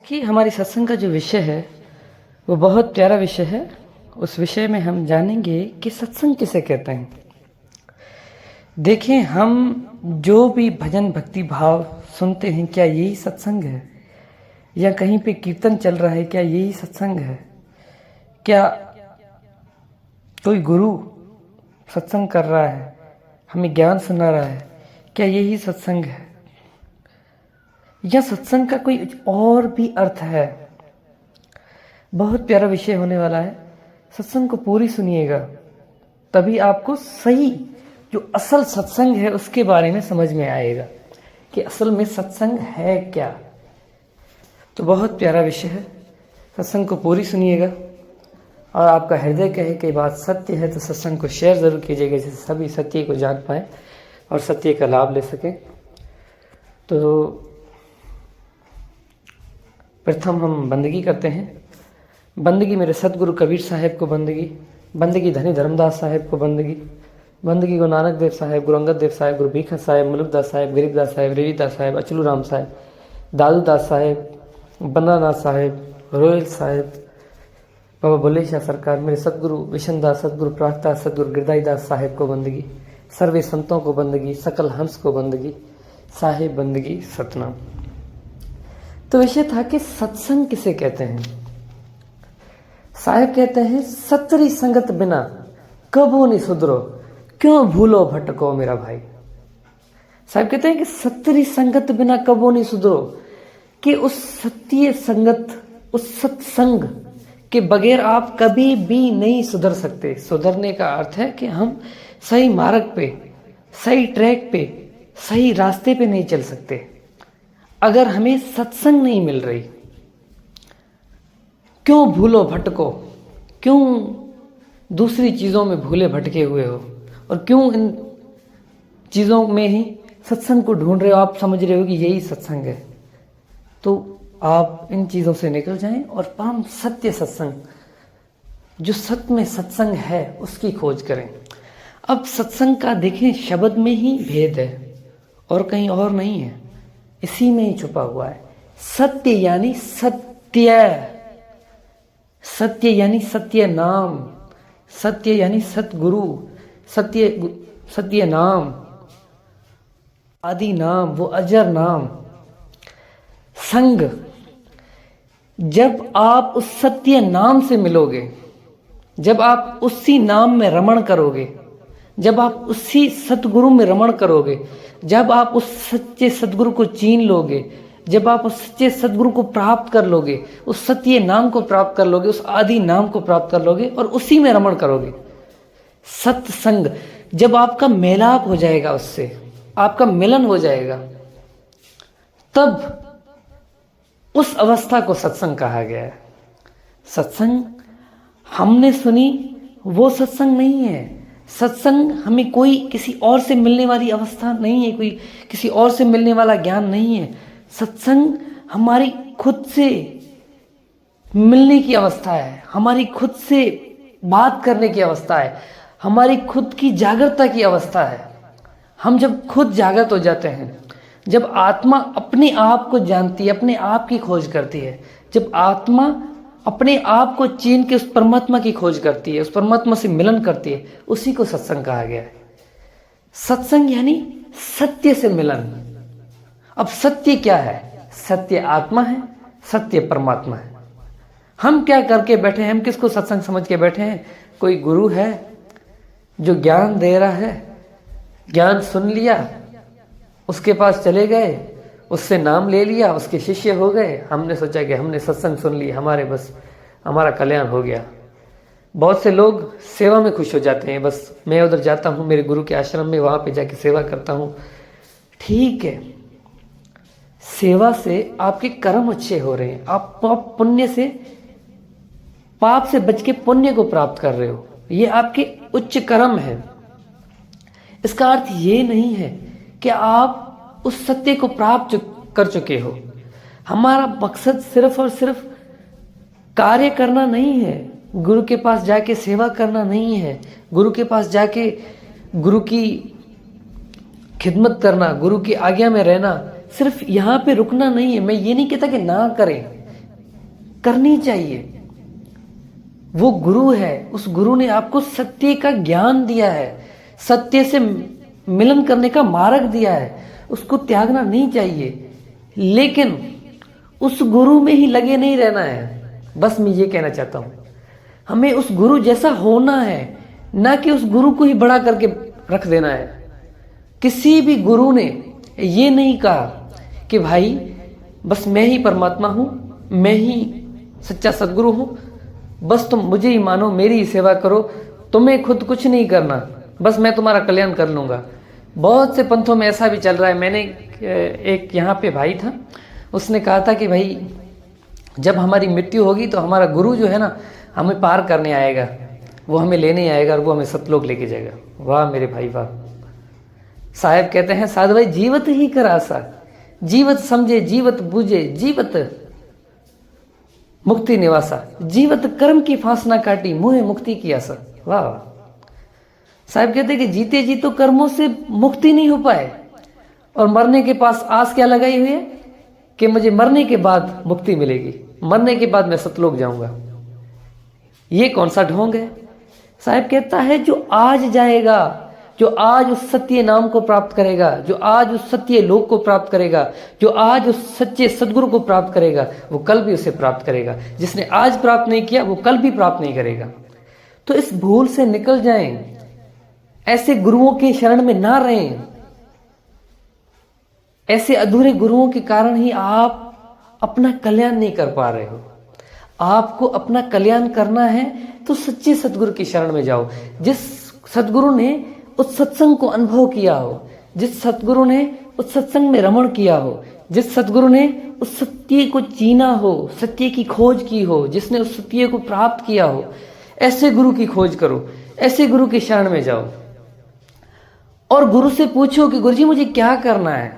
देखिए, हमारी सत्संग का जो विषय है वो बहुत प्यारा विषय है। उस विषय में हम जानेंगे कि सत्संग किसे कहते हैं। देखें, हम जो भी भजन भक्ति भाव सुनते हैं, क्या यही सत्संग है? या कहीं पे कीर्तन चल रहा है, क्या यही सत्संग है? क्या कोई गुरु सत्संग कर रहा है, हमें ज्ञान सुना रहा है, क्या यही सत्संग है? या सत्संग का कोई और भी अर्थ है? बहुत प्यारा विषय होने वाला है। सत्संग को पूरी सुनिएगा, तभी आपको सही जो असल सत्संग है उसके बारे में समझ में आएगा कि असल में सत्संग है क्या। तो बहुत प्यारा विषय है, सत्संग को पूरी सुनिएगा। और आपका हृदय कहे कि बात सत्य है तो सत्संग को शेयर ज़रूर कीजिएगा, जिससे सभी सत्य को जान पाएँ और सत्य का लाभ ले सकें। तो प्रथम हम बंदगी करते हैं। बंदगी मेरे सतगुरु कबीर साहेब को बंदगी, बंदगी धनी धर्मदास साहेब को बंदगी, बंदगी गुरु नानक देव साहेब, गुरु अंगद देव साहेब, गुरु भीखा साहेब, मलुकदास साहेब, गरीबदास साहेब, रेवीदास साहेब, अचलू राम साहेब, दादू दास साहेब, बंदानाथ साहेब, रोयल साहेब, बाबा बुल्ले शाह सरकार, मेरे सतगुरु विशनदास, सतगुरु प्रागदास, सतगुरु गिरदाई दास साहेब को बंदगी, सर्वे संतों को बंदगी, सकल हंस को बंदगी, साहेब बंदगी सतनाम। तो विषय था कि सत्संग किसे कहते हैं। साहेब कहते हैं, सतरी संगत बिना कबो नहीं सुधरो, क्यों भूलो भटको मेरा भाई। साहब कहते हैं कि सतरी संगत बिना कबो नहीं सुधरो, कि उस सत्य संगत, उस सत्संग के बगैर आप कभी भी नहीं सुधर सकते। सुधरने का अर्थ है कि हम सही मार्ग पे, सही ट्रैक पे, सही रास्ते पे नहीं चल सकते अगर हमें सत्संग नहीं मिल रही। क्यों भूलो भटको, क्यों दूसरी चीज़ों में भूले भटके हुए हो, और क्यों इन चीज़ों में ही सत्संग को ढूंढ रहे हो। आप समझ रहे हो कि यही सत्संग है, तो आप इन चीज़ों से निकल जाएं और परम सत्य सत्संग, जो सत्य में सत्संग है, उसकी खोज करें। अब सत्संग का देखें, शब्द में ही भेद है और कहीं और नहीं है, इसी में ही छुपा हुआ है। सत्य यानी सत्य, सत्य यानी सत्य नाम, सत्य यानी सतगुरु, सत्य सत्य नाम, आदि नाम, वो अजर नाम। संग, जब आप उस सत्य नाम से मिलोगे, जब आप उसी नाम में रमण करोगे, जब आप उसी सतगुरु में रमण करोगे, जब आप उस सच्चे सतगुरु को चीन लोगे, जब आप उस सच्चे सतगुरु को प्राप्त कर लोगे, उस सत्य नाम को प्राप्त कर लोगे, उस आदि नाम को प्राप्त कर लोगे और उसी में रमण करोगे। सत्संग, जब आपका मेलाप हो जाएगा, उससे आपका मिलन हो जाएगा, तब उस अवस्था को सत्संग कहा गया है। सत्संग हमने सुनी वो सत्संग नहीं है। सत्संग हमें कोई किसी और से मिलने वाली अवस्था नहीं है, कोई किसी और से मिलने वाला ज्ञान नहीं है। सत्संग हमारी खुद से मिलने की अवस्था है, हमारी खुद से बात करने की अवस्था है, हमारी खुद की जागृतता की अवस्था है। हम जब खुद जागृत हो जाते हैं, जब आत्मा अपने आप को जानती है, अपने आप की खोज करती है, जब आत्मा अपने आप को चीन के उस परमात्मा की खोज करती है, उस परमात्मा से मिलन करती है, उसी को सत्संग कहा गया है। सत्संग यानी सत्य से मिलन। अब सत्य क्या है? सत्य आत्मा है, सत्य परमात्मा है। हम क्या करके बैठे हैं? हम किसको सत्संग समझ के बैठे हैं? कोई गुरु है जो ज्ञान दे रहा है, ज्ञान सुन लिया, उसके पास चले गए, उससे नाम ले लिया, उसके शिष्य हो गए, हमने सोचा कि हमने सत्संग सुन ली, हमारा कल्याण हो गया। बहुत से लोग सेवा में खुश हो जाते हैं, बस मैं उधर जाता हूँ मेरे गुरु के आश्रम में, वहाँ पे जाके सेवा करता हूँ। ठीक है, सेवा से आपके कर्म अच्छे हो रहे हैं, आप पुण्य से, पाप से बच के पुण्य को प्राप्त कर रहे हो, ये आपके उच्च कर्म है। इसका अर्थ ये नहीं है कि आप उस सत्य को प्राप्त कर चुके हो। हमारा मकसद सिर्फ और सिर्फ कार्य करना नहीं है, गुरु के पास जाके सेवा करना नहीं है, गुरु के पास जाके गुरु की खिदमत करना, गुरु की आज्ञा में रहना, सिर्फ यहाँ पे रुकना नहीं है। मैं ये नहीं कहता कि ना करें, करनी चाहिए। वो गुरु है, उस गुरु ने आपको सत्य का ज्ञान दिया है, सत्य से मिलन करने का मार्ग दिया है, उसको त्यागना नहीं चाहिए। लेकिन उस गुरु में ही लगे नहीं रहना है। बस मैं ये कहना चाहता हूँ, हमें उस गुरु जैसा होना है, ना कि उस गुरु को ही बड़ा करके रख देना है। किसी भी गुरु ने ये नहीं कहा कि भाई बस मैं ही परमात्मा हूँ, मैं ही सच्चा सदगुरु हूँ, बस तुम मुझे ही मानो, मेरी ही सेवा करो, तुम्हें खुद कुछ नहीं करना, बस मैं तुम्हारा कल्याण कर लूँगा। बहुत से पंथों में ऐसा भी चल रहा है। मैंने एक यहाँ पे भाई था, उसने कहा था कि भाई जब हमारी मृत्यु होगी तो हमारा गुरु जो है ना हमें पार करने आएगा, वो हमें लेने आएगा और वो हमें सतलोक लेके जाएगा। वाह मेरे भाई वाह। साहब कहते हैं साधु भाई जीवत ही कर आशा, जीवत समझे जीवत बूझे, जीवत मुक्ति निवासा, जीवत कर्म की फांस ना काटी, मुहे मुक्ति की आशा। वाह वाह। साहब कहते हैं कि जीते जी तो कर्मों से मुक्ति नहीं हो पाए और मरने के पास आस क्या लगाई हुई है कि मुझे मरने के बाद मुक्ति मिलेगी, मरने के बाद मैं सतलोक जाऊंगा। ये कौन सा ढोंग है? साहब कहता है जो आज जाएगा, जो आज उस सत्य नाम को प्राप्त करेगा, जो आज उस सत्य लोक को प्राप्त करेगा, जो आज उस सच्चे सदगुरु को प्राप्त करेगा, वो कल भी उसे प्राप्त करेगा। जिसने आज प्राप्त नहीं किया वो कल भी प्राप्त नहीं करेगा। तो इस भूल से निकल जाएं, ऐसे गुरुओं के शरण में ना रहें। ऐसे अधूरे गुरुओं के कारण ही आप अपना कल्याण नहीं कर पा रहे हो। आपको अपना कल्याण करना है तो सच्चे सदगुरु की शरण में जाओ। जिस सदगुरु ने उस सत्संग को अनुभव किया हो, जिस सदगुरु ने उस सत्संग में रमण किया हो, जिस सदगुरु ने उस सत्य को चीना हो, सत्य की खोज की हो, जिसने उस सत्य को प्राप्त किया हो, ऐसे गुरु की खोज करो, ऐसे गुरु की शरण में जाओ और गुरु से पूछो कि गुरुजी मुझे क्या करना है।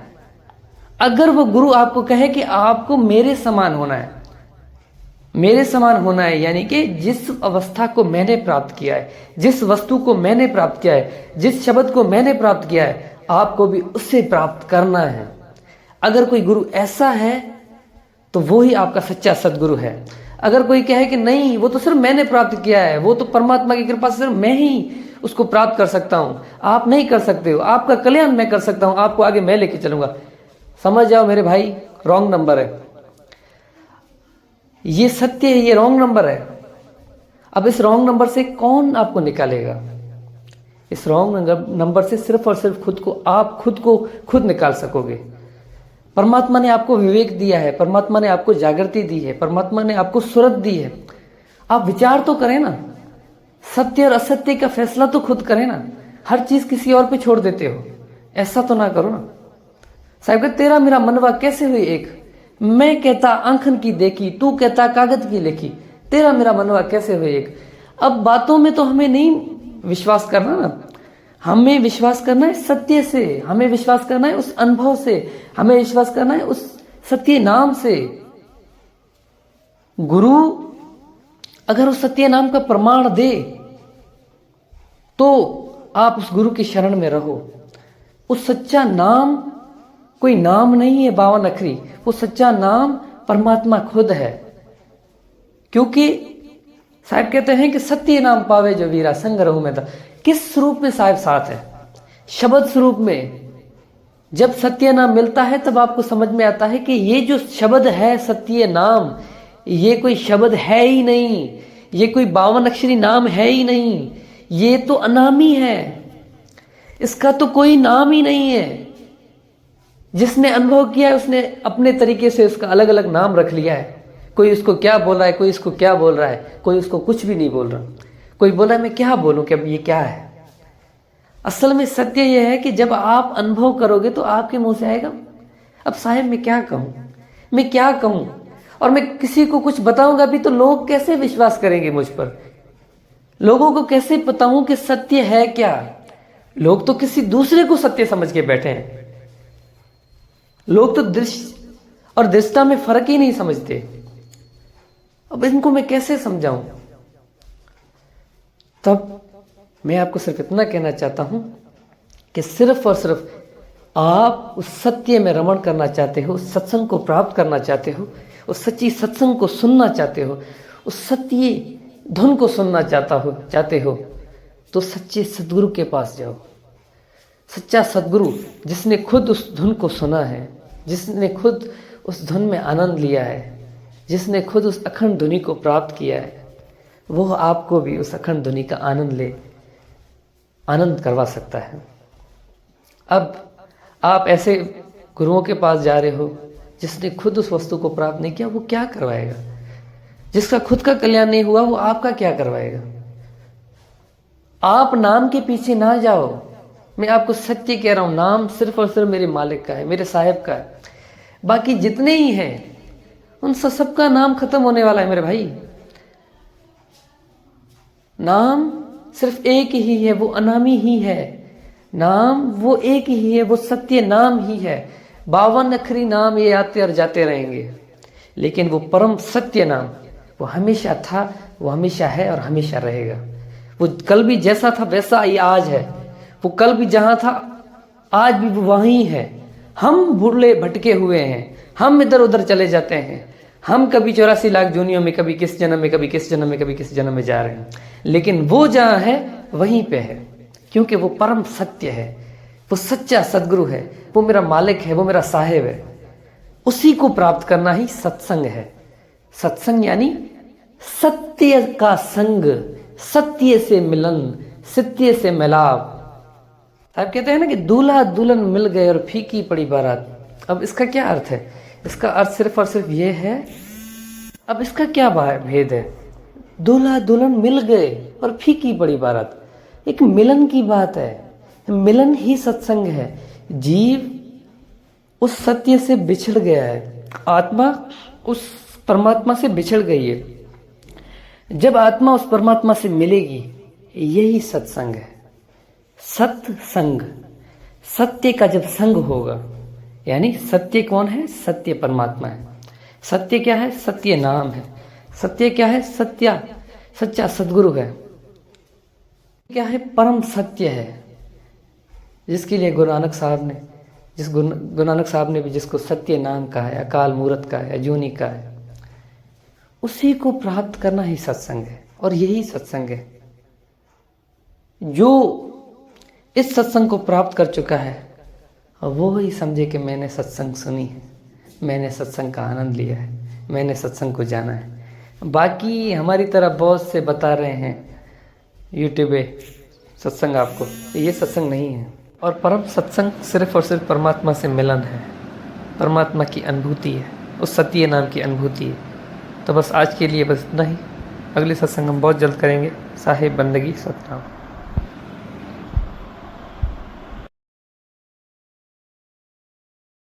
अगर वो गुरु आपको कहे कि आपको मेरे समान होना है, मेरे समान होना है यानी कि जिस अवस्था को मैंने प्राप्त किया है, जिस वस्तु को मैंने प्राप्त किया है, जिस शब्द को मैंने प्राप्त किया है, आपको भी उससे प्राप्त करना है। अगर कोई गुरु ऐसा है तो वो ही आपका सच्चा सदगुरु है। अगर कोई कहे कि नहीं वो तो सिर्फ मैंने प्राप्त किया है, वो तो परमात्मा की कृपा से सिर्फ मैं ही उसको प्राप्त कर सकता हूं, आप नहीं कर सकते हो, आपका कल्याण मैं कर सकता हूं, आपको आगे मैं लेके चलूंगा, समझ जाओ मेरे भाई रॉन्ग नंबर है। ये सत्य है, ये रॉन्ग नंबर है। अब इस रॉन्ग नंबर से कौन आपको निकालेगा? इस रॉन्ग नंबर से सिर्फ और सिर्फ आप खुद को खुद निकाल सकोगे। परमात्मा ने आपको विवेक दिया है, परमात्मा ने आपको जागृति दी है, परमात्मा ने आपको सुरत दी है। आप विचार तो करें ना, सत्य और असत्य का फैसला तो खुद करें ना। हर चीज किसी और पे छोड़ देते हो, ऐसा तो ना करो ना। साहब तेरा मेरा मनवा कैसे हुई एक, मैं कहता आंखन की देखी, तू कहता कागज की लिखी, तेरा मेरा मनवा कैसे हुए एक। अब बातों में तो हमें नहीं विश्वास करना ना, हमें विश्वास करना है सत्य से, हमें विश्वास करना है उस अनुभव से, हमें विश्वास करना है उस सत्य नाम से। गुरु अगर उस सत्य नाम का प्रमाण दे तो आप उस गुरु की शरण में रहो। उस सच्चा नाम कोई नाम नहीं है 52 अखरी, वो सच्चा नाम परमात्मा खुद है। क्योंकि साहब कहते हैं कि सत्य नाम पावे जो वीरा संग रहू में था। किस स्वरूप में साहब साथ है? शब्द स्वरूप में। जब सत्य नाम मिलता है तब आपको समझ में आता है कि ये जो शब्द है सत्य नाम, ये कोई शब्द है ही नहीं, ये कोई 52 अक्षरी नाम है ही नहीं, ये तो अनामी है, इसका तो कोई नाम ही नहीं है। जिसने अनुभव किया है उसने अपने तरीके से उसका अलग अलग नाम रख लिया है। कोई उसको क्या बोल रहा है, कोई इसको क्या बोल रहा है, कोई उसको कुछ भी नहीं बोल रहा। कोई बोला मैं क्या बोलूं कि अब ये क्या है। असल में सत्य यह है कि जब आप अनुभव करोगे तो आपके मुंह से आएगा अब साहब मैं क्या कहूं, मैं क्या कहूं, और मैं किसी को कुछ बताऊंगा भी तो लोग कैसे विश्वास करेंगे मुझ पर। लोगों को कैसे बताऊं कि सत्य है क्या। लोग तो किसी दूसरे को सत्य समझ के बैठे हैं। लोग तो दृश्य और दृष्टा में फर्क ही नहीं समझते। अब इनको मैं कैसे समझाऊं। तब मैं आपको सिर्फ इतना कहना चाहता हूं कि सिर्फ और सिर्फ आप उस सत्य में रमण करना चाहते हो, सत्संग को प्राप्त करना चाहते हो, उस सच्ची सत्संग को सुनना चाहते हो, उस सत्य धुन को सुनना चाहते हो तो सच्चे सद्गुरु के पास जाओ। सच्चा सद्गुरु जिसने खुद उस धुन को सुना है, जिसने खुद उस धुन में आनंद लिया है, जिसने खुद उस अखंड ध्वनि को प्राप्त किया है, वो आपको भी उस अखंड ध्वनि का आनंद करवा सकता है। अब आप ऐसे गुरुओं के पास जा रहे हो जिसने खुद उस वस्तु को प्राप्त नहीं किया, वो क्या करवाएगा? जिसका खुद का कल्याण नहीं हुआ वो आपका क्या करवाएगा? आप नाम के पीछे ना जाओ। मैं आपको सत्य कह रहा हूं, नाम सिर्फ और सिर्फ मेरे मालिक का है, मेरे साहेब का है। बाकी जितने ही हैं उन सबका नाम खत्म होने वाला है मेरे भाई। नाम सिर्फ एक ही है, वो अनामी ही है। नाम वो एक ही है, वो सत्य नाम ही है। 52 अक्षरी नाम ये आते और जाते रहेंगे, लेकिन वो परम सत्य नाम वो हमेशा था, वो हमेशा है और हमेशा रहेगा। वो कल भी जैसा था वैसा ही आज है। वो कल भी जहां था आज भी वो वहीं है। हम भूले भटके हुए हैं, हम इधर उधर चले जाते हैं। हम कभी 84 लाख जूनियों में, कभी किस जन्म में, कभी किस जन्म में, कभी किस जन्म में जा रहे हैं, लेकिन वो जहां है वहीं पे है, क्योंकि वो परम सत्य है, वो सच्चा सद्गुरु है, वो मेरा मालिक है, वो मेरा साहेब है। उसी को प्राप्त करना ही सत्संग है। सत्संग यानी सत्य का संग, सत्य से मिलन, सत्य से मिलाप। आप कहते हैं ना कि दूल्हा दुल्हन मिल गए और फीकी पड़ी बारात। अब इसका क्या अर्थ है? इसका अर्थ सिर्फ और सिर्फ ये है। अब इसका क्या भेद है? दूल्हा दुल्हन मिल गए और फीकी पड़ी बारात, एक मिलन की बात है। मिलन ही सत्संग है। जीव उस सत्य से बिछड़ गया है, आत्मा उस परमात्मा से बिछड़ गई है। जब आत्मा उस परमात्मा से मिलेगी, यही सत्संग है। सत्संग, सत्य का जब संग होगा, यानी सत्य कौन है? सत्य परमात्मा है। सत्य क्या है? सत्य नाम है। सत्य क्या है? सच्चा सद्गुरु है। क्या है? परम सत्य है, जिसके लिए गुरु नानक साहब ने भी जिसको सत्य नाम कहा है, अकाल मूरत का है, अजूनी का है, उसी को प्राप्त करना ही सत्संग है। और यही सत्संग है। जो इस सत्संग को प्राप्त कर चुका है वो ही समझे कि मैंने सत्संग सुनी है, मैंने सत्संग का आनंद लिया है, मैंने सत्संग को जाना है। बाकी हमारी तरह बहुत से बता रहे हैं यूट्यूब पे सत्संग आपको, ये सत्संग नहीं है। और परम सत्संग सिर्फ और सिर्फ परमात्मा से मिलन है, परमात्मा की अनुभूति है, उस सत्य नाम की अनुभूति है। तो बस आज के लिए बस इतना ही। अगले सत्संग हम बहुत जल्द करेंगे। साहिब बंदगी सतनाम।